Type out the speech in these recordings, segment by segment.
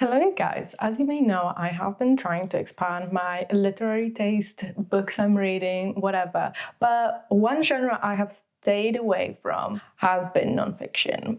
Hello guys, as you may know, I have been trying to expand my literary taste, books I'm reading, whatever, but one genre I have stayed away from has been nonfiction.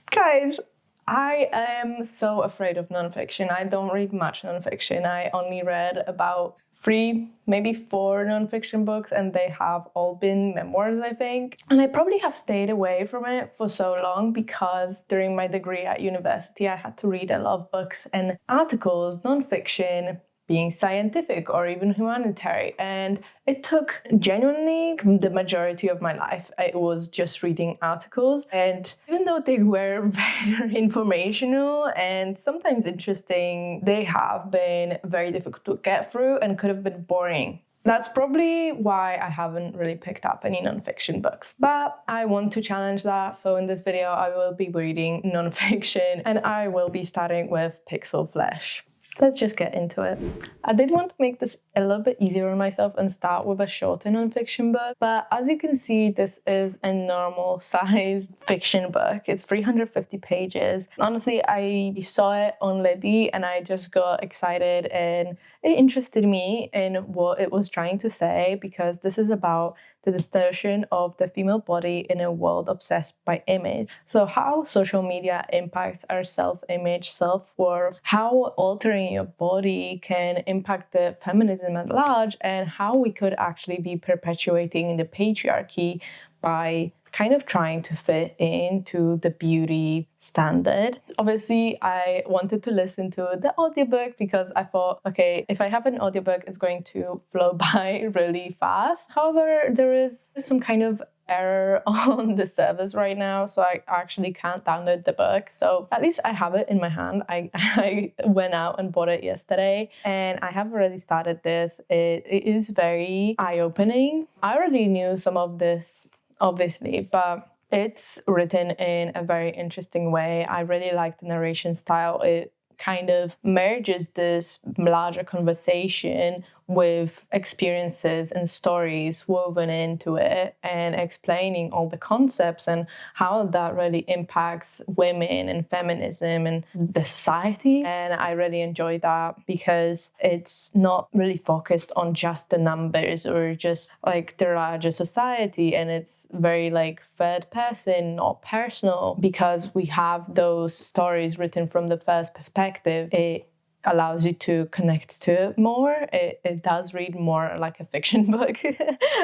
Guys, I am so afraid of nonfiction. I don't read much nonfiction. I only read about 3, maybe 4 nonfiction books, and they have all been memoirs, I think. And I probably have stayed away from it for so long because during my degree at university, I had to read a lot of books and articles, nonfiction, being scientific or even humanitarian, and it took genuinely the majority of my life. I was just reading articles, and even though they were very informational and sometimes interesting, they have been very difficult to get through and could have been boring. That's probably why I haven't really picked up any nonfiction books. But I want to challenge that, so in this video I will be reading nonfiction and I will be starting with Pixel Flesh. Let's just get into it. I did want to make this a little bit easier on myself and start with a shorter nonfiction book, but as you can see, this is a normal sized fiction book. It's 350 pages. Honestly, I saw it on Libby and I just got excited and it interested me in what it was trying to say, because this is about the distortion of the female body in a world obsessed by image. So how social media impacts our self-image, self-worth, how altering your body can impact the feminism at large, and how we could actually be perpetuating the patriarchy by kind of trying to fit into the beauty standard. Obviously, I wanted to listen to the audiobook because I thought, okay, if I have an audiobook, it's going to flow by really fast. However, there is some kind of error on the service right now, so I actually can't download the book. So at least I have it in my hand. I went out and bought it yesterday and I have already started this. It is very eye-opening. I already knew some of this, obviously, but it's written in a very interesting way. I really like the narration style. It kind of merges this larger conversation with experiences and stories woven into it and explaining all the concepts and how that really impacts women and feminism and the society. And I really enjoy that because it's not really focused on just the numbers or just like the larger society, and it's very like third person, not personal, because we have those stories written from the first perspective. It allows you to connect to it more. It does read more like a fiction book,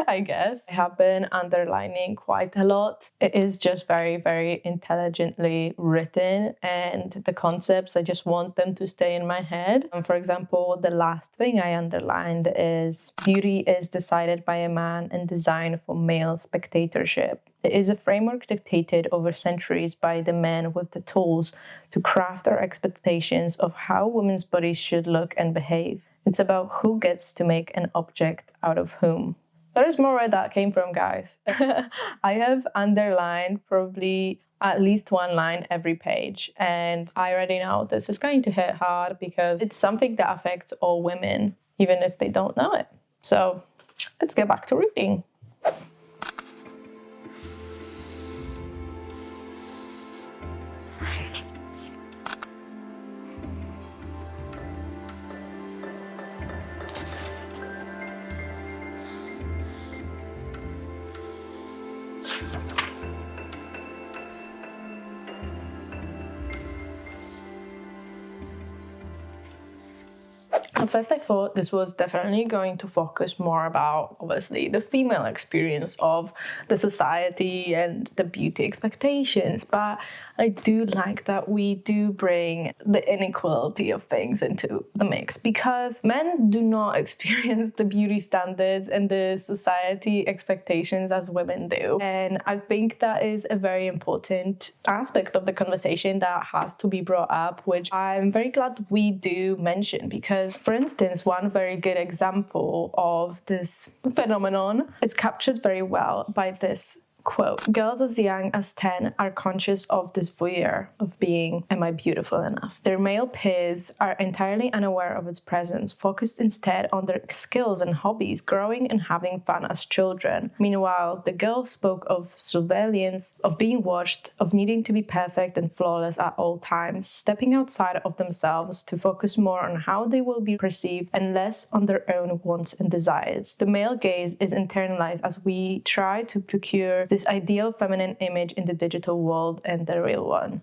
I guess. I have been underlining quite a lot. It is just very, very intelligently written, and the concepts, I just want them to stay in my head. And for example, the last thing I underlined is beauty is decided by a man and designed for male spectatorship. It is a framework dictated over centuries by the men with the tools to craft our expectations of how women's bodies should look and behave. It's about who gets to make an object out of whom. There is more where that came from, guys. I have underlined probably at least one line every page, and I already know this is going to hit hard because it's something that affects all women, even if they don't know it. So let's get back to reading. At first I thought this was definitely going to focus more about, obviously, the female experience of the society and the beauty expectations, but I do like that we do bring the inequality of things into the mix, because men do not experience the beauty standards and the society expectations as women do. And I think that is a very important aspect of the conversation that has to be brought up, which I'm very glad we do mention, because for instance, one very good example of this phenomenon is captured very well by this Quote, girls as young as 10 are conscious of this voyeur of being, am I beautiful enough? Their male peers are entirely unaware of its presence, focused instead on their skills and hobbies, growing and having fun as children. Meanwhile, the girls spoke of surveillance, of being watched, of needing to be perfect and flawless at all times, stepping outside of themselves to focus more on how they will be perceived and less on their own wants and desires. The male gaze is internalized as we try to procure this ideal feminine image in the digital world and the real one.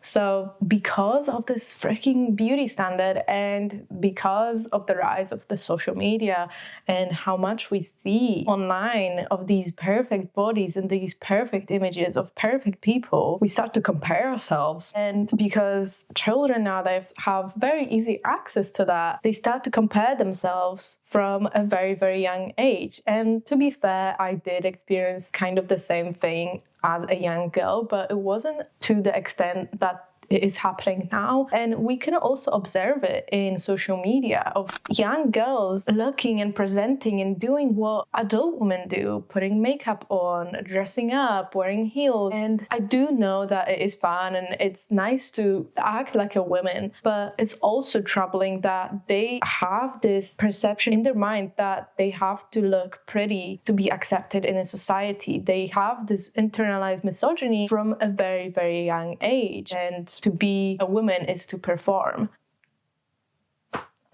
So because of this freaking beauty standard and because of the rise of the social media and how much we see online of these perfect bodies and these perfect images of perfect people, we start to compare ourselves. And because children nowadays have very easy access to that, they start to compare themselves from a very, very young age. And to be fair, I did experience kind of the same thing as a young girl, but it wasn't to the extent that it is happening now. And we can also observe it in social media of young girls looking and presenting and doing what adult women do, putting makeup on, dressing up, wearing heels. And I do know that it is fun and it's nice to act like a woman, but it's also troubling that they have this perception in their mind that they have to look pretty to be accepted in a society. They have this internalized misogyny from a very, very young age. And to be a woman is to perform.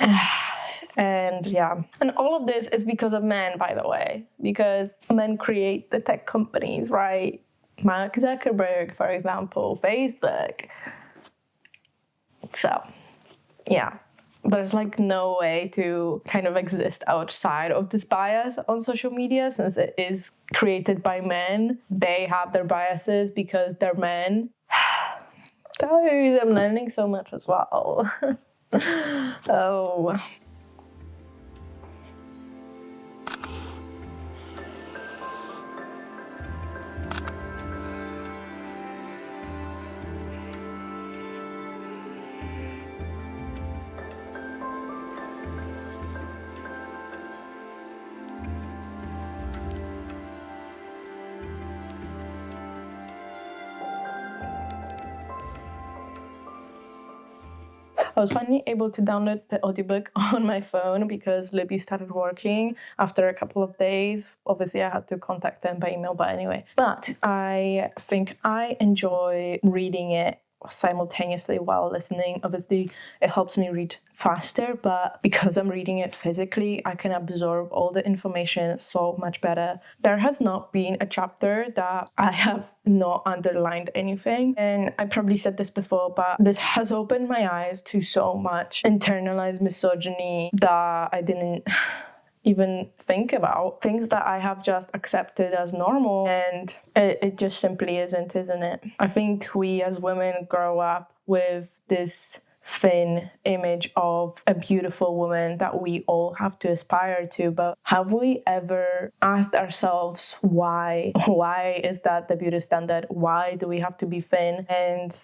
And yeah, and all of this is because of men, by the way, because men create the tech companies, right? Mark Zuckerberg, for example, Facebook. So, yeah, there's like no way to kind of exist outside of this bias on social media since it is created by men. They have their biases because they're men. Guys, I'm learning so much as well. Oh. I was finally able to download the audiobook on my phone because Libby started working after a couple of days. Obviously, I had to contact them by email, but anyway. But I think I enjoy reading it simultaneously while listening. Obviously, it helps me read faster, but because I'm reading it physically, I can absorb all the information so much better. There has not been a chapter that I have not underlined anything. And I probably said this before, but this has opened my eyes to so much internalized misogyny that I didn't even think about, things that I have just accepted as normal, and it just simply isn't it? I think we as women grow up with this thin image of a beautiful woman that we all have to aspire to, but have we ever asked ourselves why is that the beauty standard? Why do we have to be thin? And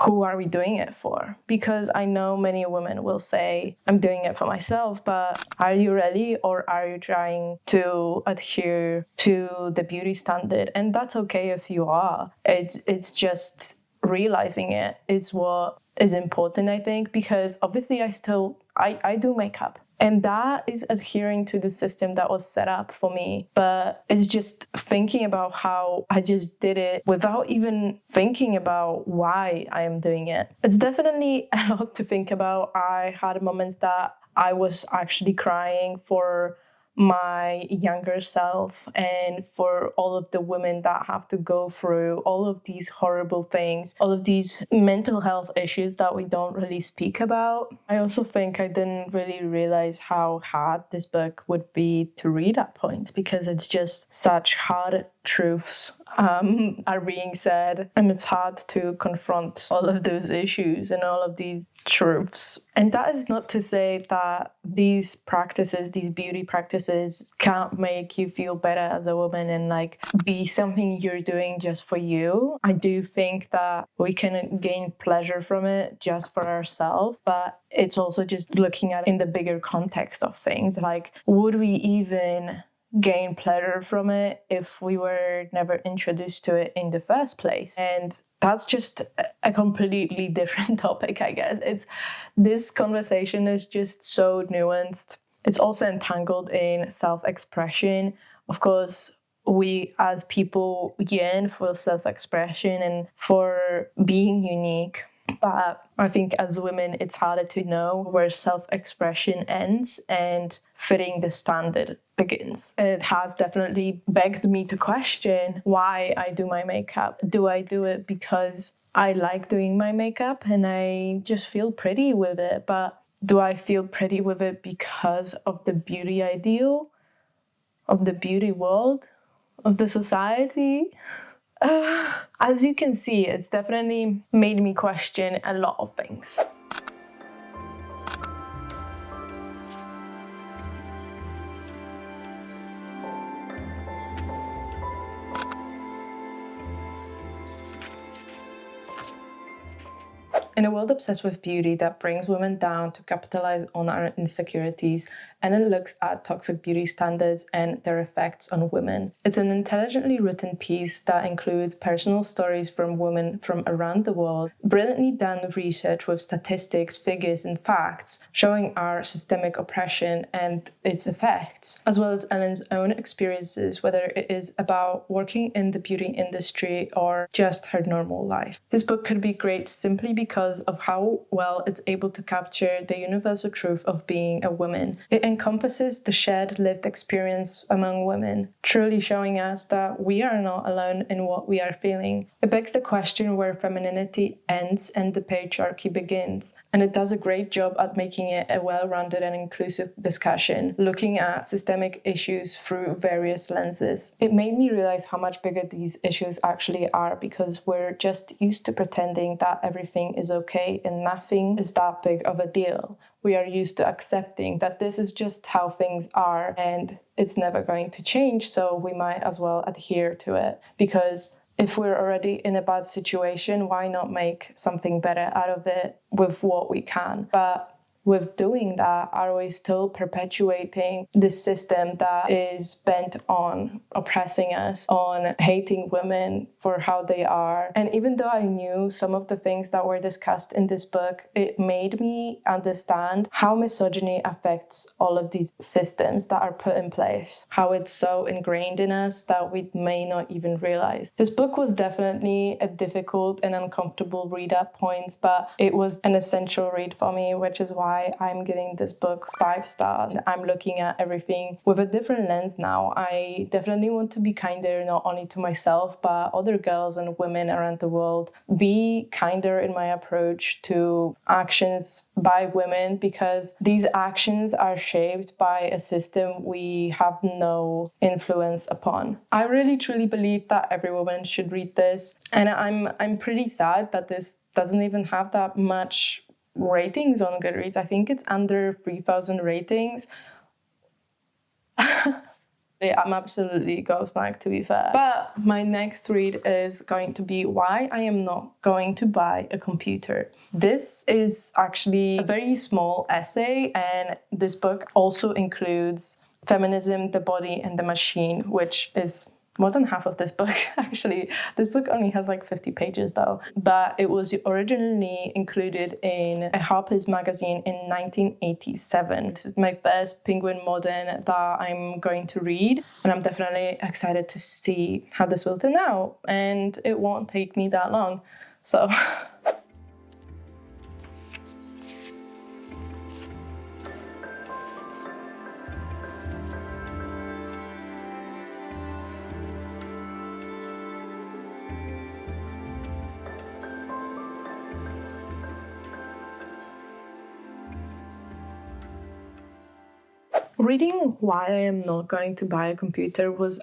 who are we doing it for? Because I know many women will say, I'm doing it for myself, but are you really? Or are you trying to adhere to the beauty standard? And that's okay if you are. It's just realizing it is what is important, I think, because obviously I do makeup. And that is adhering to the system that was set up for me. But it's just thinking about how I just did it without even thinking about why I am doing it. It's definitely a lot to think about. I had moments that I was actually crying for my younger self and for all of the women that have to go through all of these horrible things, all of these mental health issues that we don't really speak about. I also think I didn't really realize how hard this book would be to read at points because it's just such hard truths are being said, and it's hard to confront all of those issues and all of these truths. And that is not to say that these practices, these beauty practices, can't make you feel better as a woman and like be something you're doing just for you. I do think that we can gain pleasure from it just for ourselves, but it's also just looking at it in the bigger context of things. Like, would we even gain pleasure from it if we were never introduced to it in the first place? And that's just a completely different topic, I guess. This conversation is just so nuanced. It's also entangled in self-expression. Of course, we as people yearn for self-expression and for being unique. But I think as women, it's harder to know where self-expression ends and fitting the standard begins. It has definitely begged me to question why I do my makeup. Do I do it because I like doing my makeup and I just feel pretty with it? But do I feel pretty with it because of the beauty ideal, of the beauty world, of the society? As you can see, it's definitely made me question a lot of things. In a world obsessed with beauty that brings women down to capitalize on our insecurities, and it looks at toxic beauty standards and their effects on women. It's an intelligently written piece that includes personal stories from women from around the world, brilliantly done research with statistics, figures, and facts showing our systemic oppression and its effects, as well as Ellen's own experiences, whether it is about working in the beauty industry or just her normal life. This book could be great simply because of how well it's able to capture the universal truth of being a woman. It encompasses the shared lived experience among women, truly showing us that we are not alone in what we are feeling. It begs the question where femininity ends and the patriarchy begins, and it does a great job at making it a well-rounded and inclusive discussion, looking at systemic issues through various lenses. It made me realize how much bigger these issues actually are, because we're just used to pretending that everything is okay and nothing is that big of a deal. We are used to accepting that this is just how things are and it's never going to change, so we might as well adhere to it. Because if we're already in a bad situation, why not make something better out of it with what we can? But with doing that, are we still perpetuating this system that is bent on oppressing us, on hating women for how they are? And even though I knew some of the things that were discussed in this book, it made me understand how misogyny affects all of these systems that are put in place, how it's so ingrained in us that we may not even realize. This book was definitely a difficult and uncomfortable read at points, but it was an essential read for me, which is why I'm giving this book 5 stars. I'm looking at everything with a different lens now. I definitely want to be kinder, not only to myself, but other girls and women around the world. Be kinder in my approach to actions by women, because these actions are shaped by a system we have no influence upon. I really truly believe that every woman should read this, and I'm pretty sad that this doesn't even have that much ratings on Goodreads. I think it's under 3,000 ratings. Yeah, I'm absolutely gobsmacked, to be fair. But my next read is going to be Why I Am Not Going to Buy a Computer. This is actually a very small essay, and this book also includes Feminism, the Body and the Machine, which is more than half of this book, actually. This book only has like 50 pages though. But it was originally included in a Harper's magazine in 1987. This is my first Penguin Modern that I'm going to read, and I'm definitely excited to see how this will turn out. And it won't take me that long, so... Reading Why I Am Not Going to Buy a Computer was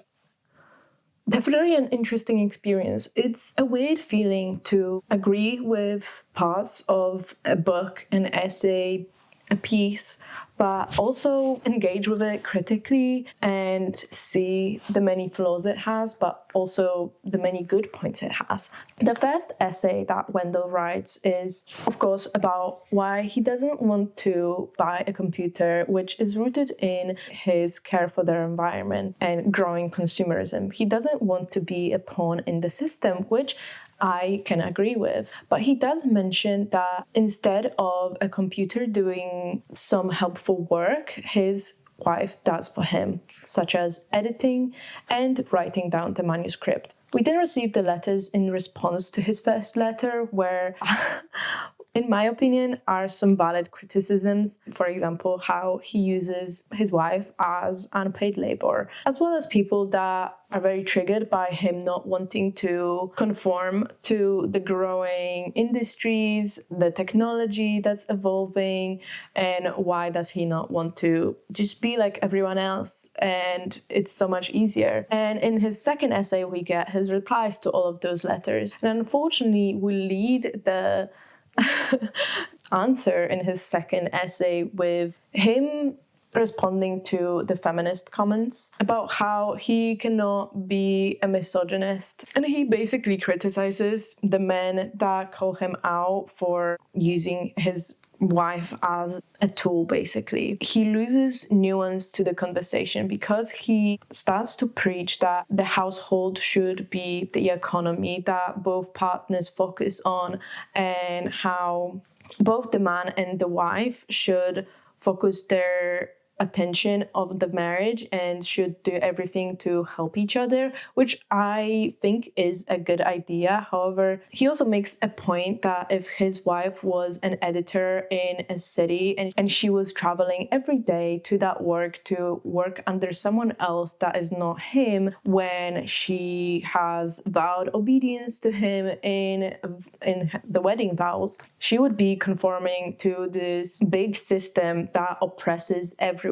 definitely an interesting experience. It's a weird feeling to agree with parts of a book, an essay, a piece, but also engage with it critically and see the many flaws it has, but also the many good points it has. The first essay that Wendell writes is, of course, about why he doesn't want to buy a computer, which is rooted in his care for their environment and growing consumerism. He doesn't want to be a pawn in the system, which I can agree with. But he does mention that instead of a computer doing some helpful work, his wife does for him, such as editing and writing down the manuscript. We then received the letters in response to his first letter, where in my opinion, are some valid criticisms. For example, how he uses his wife as unpaid labor, as well as people that are very triggered by him not wanting to conform to the growing industries, the technology that's evolving, and why does he not want to just be like everyone else? And it's so much easier. And in his second essay, we get his replies to all of those letters. And unfortunately, we lead the answer in his second essay with him responding to the feminist comments about how he cannot be a misogynist. And he basically criticizes the men that call him out for using his wife as a tool, basically. He loses nuance to the conversation because he starts to preach that the household should be the economy that both partners focus on, and how both the man and the wife should focus their attention of the marriage and should do everything to help each other, which I think is a good idea. However, he also makes a point that if his wife was an editor in a city and she was traveling every day to that work to work under someone else that is not him, when she has vowed obedience to him in the wedding vows, she would be conforming to this big system that oppresses everyone.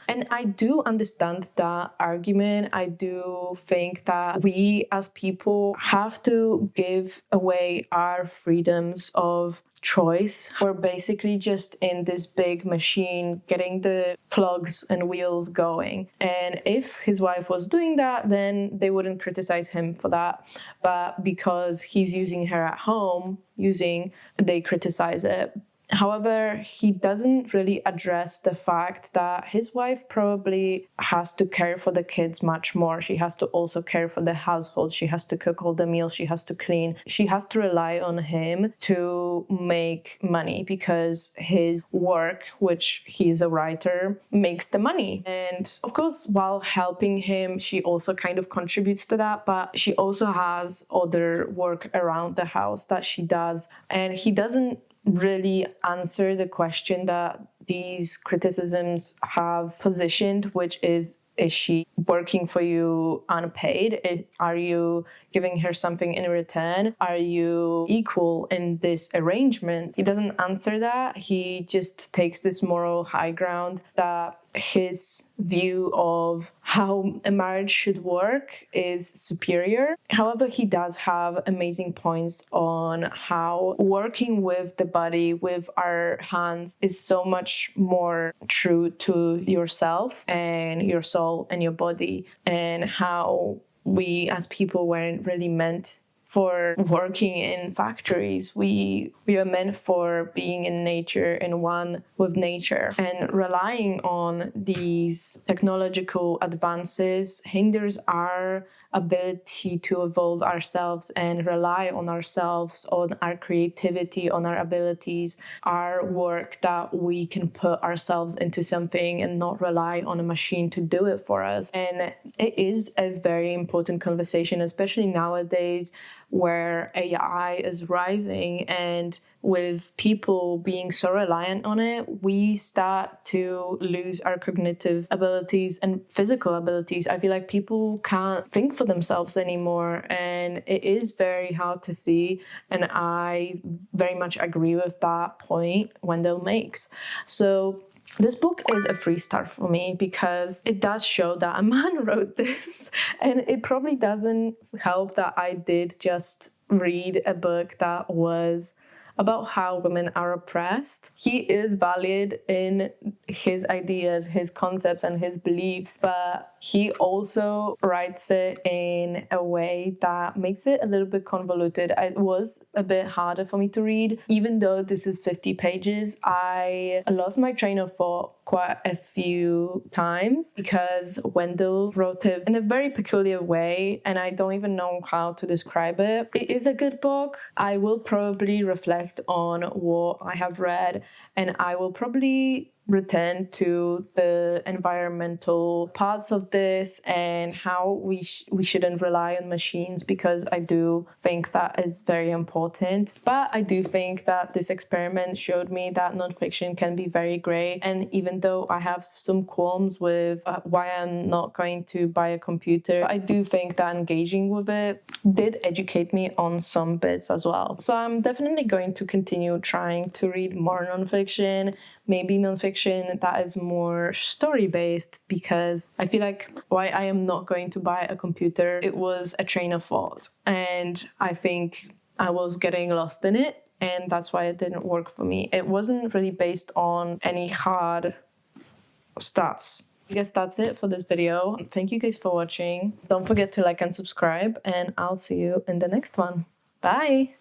And I do understand that argument. I do think that we as people have to give away our freedoms of choice. We're basically just in this big machine getting the plugs and wheels going. And if his wife was doing that, then they wouldn't criticize him for that. But because he's using her at home, they criticize it. However, he doesn't really address the fact that his wife probably has to care for the kids much more. She has to also care for the household. She has to cook all the meals. She has to clean. She has to rely on him to make money because his work, which he's a writer, makes the money. And of course, while helping him, she also kind of contributes to that, but she also has other work around the house that she does. And he doesn't really answer the question that these criticisms have positioned, which is she working for you unpaid? Are you giving her something in return? Are you equal in this arrangement? He doesn't answer that. He just takes this moral high ground that his view of how a marriage should work is superior. However, he does have amazing points on how working with the body, with our hands, is so much more true to yourself and your soul and your body, and how we as people weren't really meant for working in factories. We are meant for being in nature, in one with nature. And relying on these technological advances hinders our ability to evolve ourselves and rely on ourselves, on our creativity, on our abilities, our work, that we can put ourselves into something and not rely on a machine to do it for us. And it is a very important conversation, especially nowadays where AI is rising, and with people being so reliant on it, we start to lose our cognitive abilities and physical abilities. I feel like people can't think for themselves anymore, and it is very hard to see. And I very much agree with that point Wendell makes. So this book is a 3-star for me because it does show that a man wrote this, and it probably doesn't help that I did just read a book that was about how women are oppressed. He is valid in his ideas, his concepts, and his beliefs, but he also writes it in a way that makes it a little bit convoluted. It was a bit harder for me to read. Even though this is 50 pages, I lost my train of thought quite a few times because Wendell wrote it in a very peculiar way, and I don't even know how to describe it. It is a good book. I will probably reflect on what I have read, and I will probably return to the environmental parts of this and how we shouldn't rely on machines, because I do think that is very important. But I do think that this experiment showed me that nonfiction can be very great, and even though I have some qualms with why I'm not going to buy a computer, I do think that engaging with it did educate me on some bits as well. So I'm definitely going to continue trying to read more nonfiction, maybe nonfiction that is more story-based, because I feel like why I am not going to buy a computer, it was a train of thought, and I think I was getting lost in it, and that's why it didn't work for me. It wasn't really based on any hard stats. I guess that's it for this video. Thank you guys for watching. Don't forget to like and subscribe, and I'll see you in the next one. Bye!